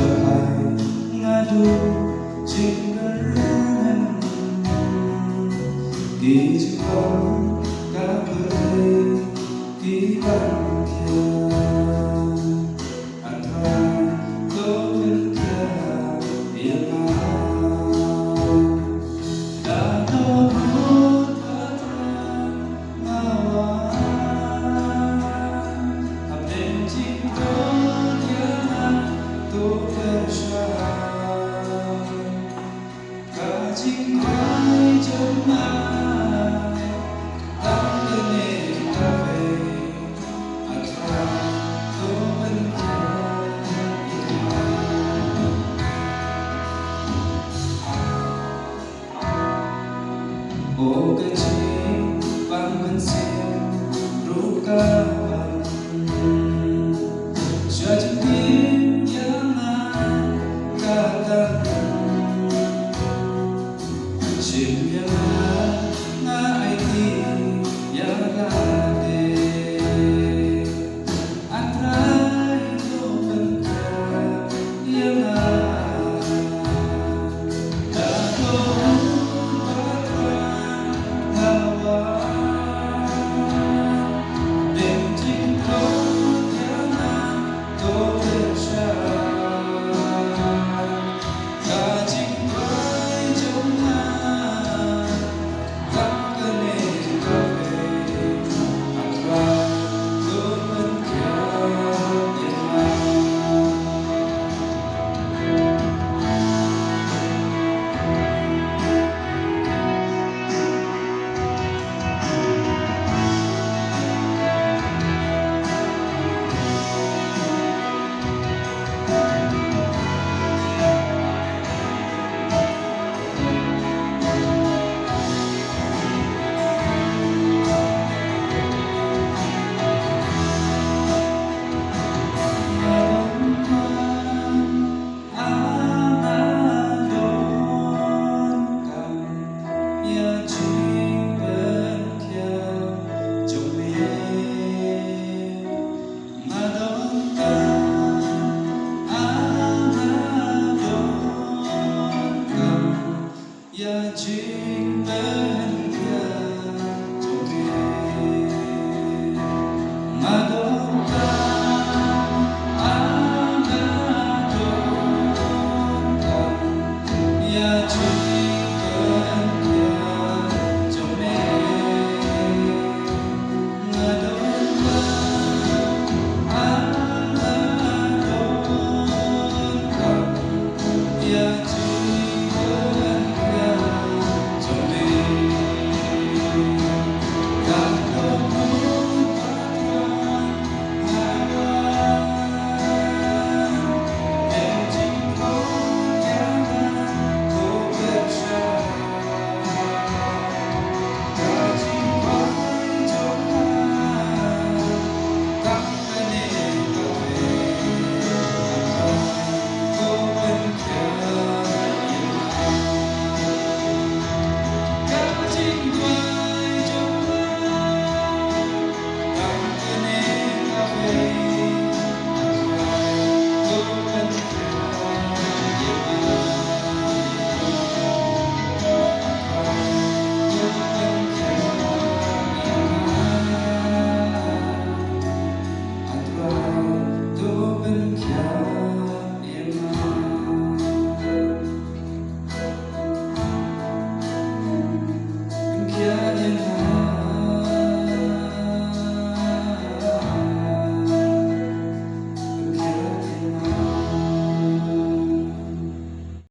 hai ngadu jinggaran di Jepang kabeh di bagian antara kau yang chính ai trong ai ta cứ nên ta về ăn ra có bên kia ô cái chim vang bên xem ru ca vang cho chúng tim yang ai kata chim yang ngai ti yang lade antrai to bengka yang da to hawa đêm chính có yang to bersha ta chính quay trong chính bên kia trong kia mà đâu ta anh đã đón cầm ya chính bên kia trong kia mà đâu ta anh đã đón cầm ya chính bên yeah.